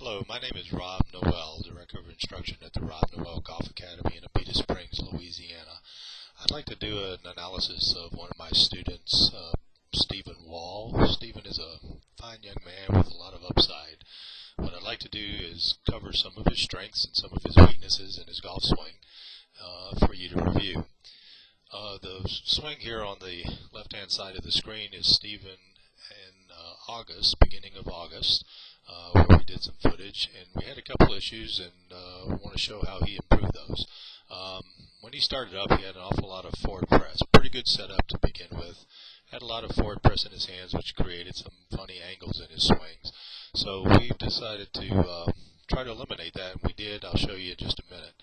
Hello, my name is Rob Noel, Director of Instruction at the Rob Noel Golf Academy in Abita Springs, Louisiana. I'd like to do an analysis of one of my students, Stephen Wall. Stephen is a fine young man with a lot of upside. What I'd like to do is cover some of his strengths and some of his weaknesses in his golf swing for you to review. The swing here on the left-hand side of the screen is Stephen in August, beginning of August, where we did some footage, and we had a couple issues, and I want to show how he improved those. When he started up, he had an awful lot of forward press. Pretty good setup to begin with. Had a lot of forward press in his hands, which created some funny angles in his swings. So we decided to try to eliminate that, and we did. I'll show you in just a minute.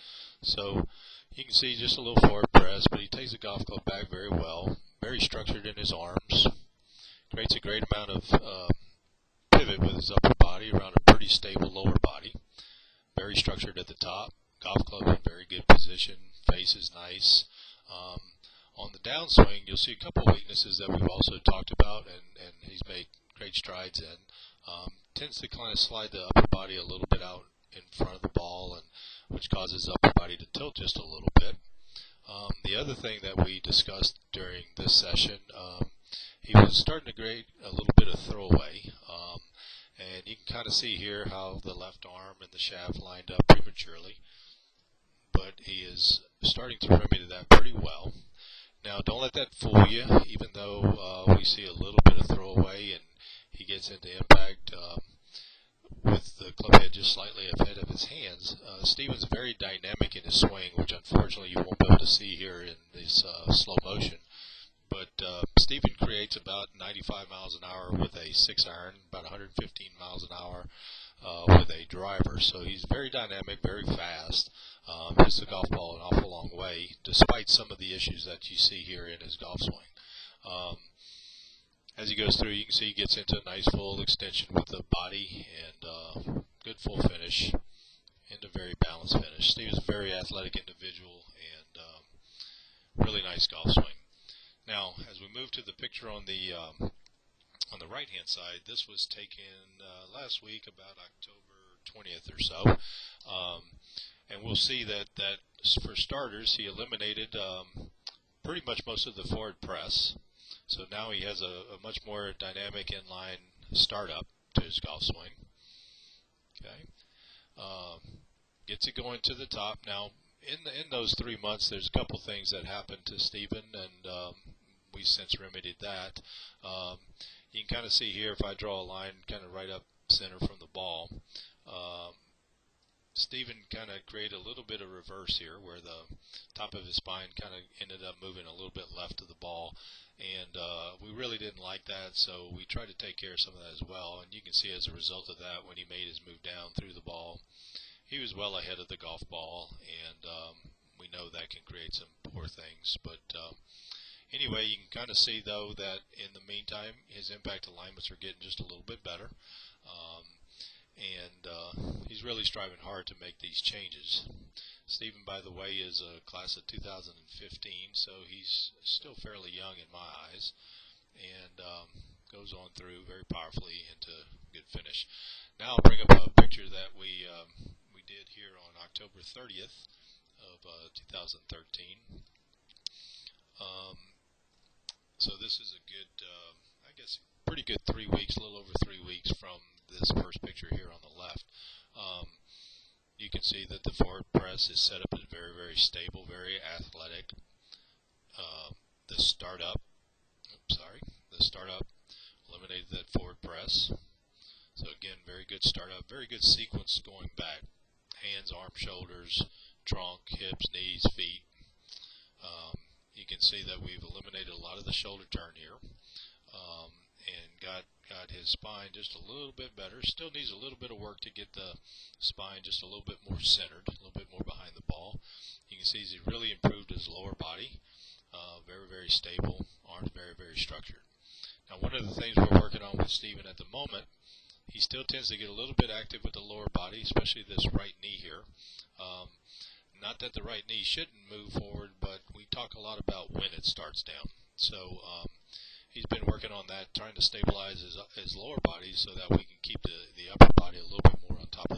So you can see just a little forward press, but he takes the golf club back very well. Very structured in his arms. Creates a great amount of pivot with his upper body around a pretty stable lower body. Very structured at the top. Golf club in very good position. Face is nice. On the downswing, you'll see a couple of weaknesses that we've also talked about, and he's made great strides in. Tends to kind of slide the upper body a little bit out in front of the ball, and which causes the upper body to tilt just a little bit. The other thing that we discussed during this session, he was starting to create a little bit of throwaway, and you can kind of see here how the left arm and the shaft lined up prematurely, but he is starting to remedy that pretty well. Now, don't let that fool you, even though we see a little bit of throwaway and he gets into impact with the club head just slightly ahead of his hands. Stephen's very dynamic in his swing, which unfortunately you won't be able to see here in this slow motion. But Stephen creates about 95 miles an hour with a 6-iron, about 115 miles an hour with a driver. So he's very dynamic, very fast. Hits the golf ball an awful long way, despite some of the issues that you see here in his golf swing. As he goes through, you can see he gets into a nice full extension with the body and good full finish, and a very balanced finish. Stephen's a very athletic individual and really nice golf swing. Now, as we move to the picture on the right-hand side, this was taken last week, about October 20th or so, and we'll see that for starters, he eliminated pretty much most of the forward press. So now he has a much more dynamic inline startup to his golf swing. Okay, gets it going to the top. Now, in those 3 months, there's a couple things that happened to Stephen, and we since remedied that. You can kind of see here, if I draw a line kind of right up center from the ball, Stephen kind of created a little bit of reverse here, where the top of his spine kind of ended up moving a little bit left of the ball, and we really didn't like that, so we tried to take care of some of that as well. And you can see as a result of that, when he made his move down through the ball, he was well ahead of the golf ball, and we know that can create some poor things. But anyway, you can kind of see, though, that in the meantime, his impact alignments are getting just a little bit better. And he's really striving hard to make these changes. Stephen, by the way, is a class of 2015, so he's still fairly young in my eyes, and goes on through very powerfully into good finish. Now I'll bring up a picture that we did here on October 30th of 2013. So this is a good, I guess, pretty good 3 weeks, a little over 3 weeks from this first picture here on the left. You can see that the forward press is set up as very, very stable, very athletic. The startup eliminated that forward press. So again, very good startup, very good sequence going back. Hands, arms, shoulders, trunk, hips, knees, feet. You can see that we've eliminated a lot of the shoulder turn here, and got his spine just a little bit better. Still needs a little bit of work to get the spine just a little bit more centered, a little bit more behind the ball. You can see he's really improved his lower body. Very, very stable. Arms very, very structured. Now, one of the things we're working on with Stephen at the moment, he still tends to get a little bit active with the lower body, especially this right knee here. Not that the right knee shouldn't move forward, but we talk a lot about when it starts down. So he's been working on that, trying to stabilize his lower body so that we can keep the upper body a little bit more on top of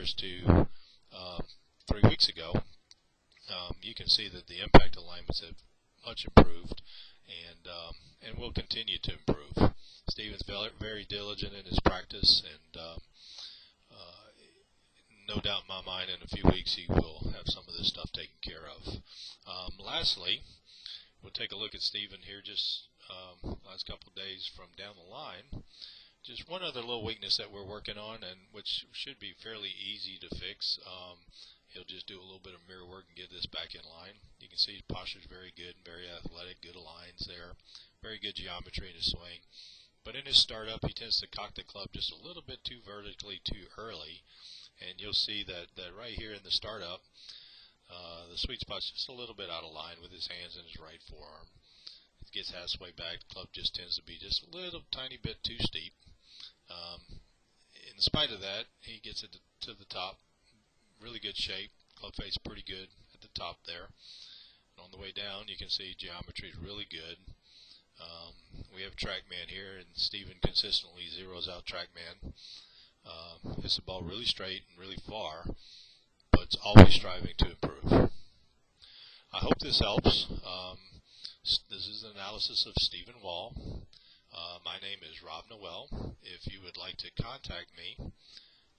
compares to 3 weeks ago, you can see that the impact alignments have much improved, and will continue to improve. Stephen's very diligent in his practice, and no doubt in my mind in a few weeks he will have some of this stuff taken care of. Lastly, we'll take a look at Stephen here just last couple of days from down the line. Just one other little weakness that we're working on, and which should be fairly easy to fix. He'll just do a little bit of mirror work and get this back in line. You can see his posture is very good and very athletic, good lines there, very good geometry in his swing. But in his startup, he tends to cock the club just a little bit too vertically too early, and you'll see that right here in the startup, the sweet spot's just a little bit out of line with his hands and his right forearm. It gets halfway back, the club just tends to be just a little tiny bit too steep. In spite of that, he gets it to the top, really good shape. Club face pretty good at the top there. And on the way down, you can see geometry is really good. We have TrackMan here, and Stephen consistently zeroes out TrackMan. Hits the ball really straight and really far, but it's always striving to improve. I hope this helps. This is an analysis of Stephen Wall. My name is Rob Noel. If you would like to contact me,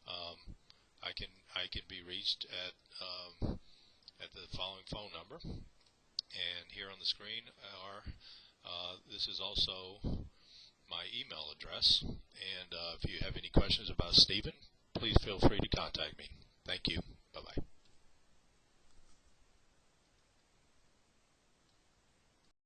I can be reached at the following phone number, and here on the screen this is also my email address. And if you have any questions about Stephen, please feel free to contact me. Thank you. Bye-bye.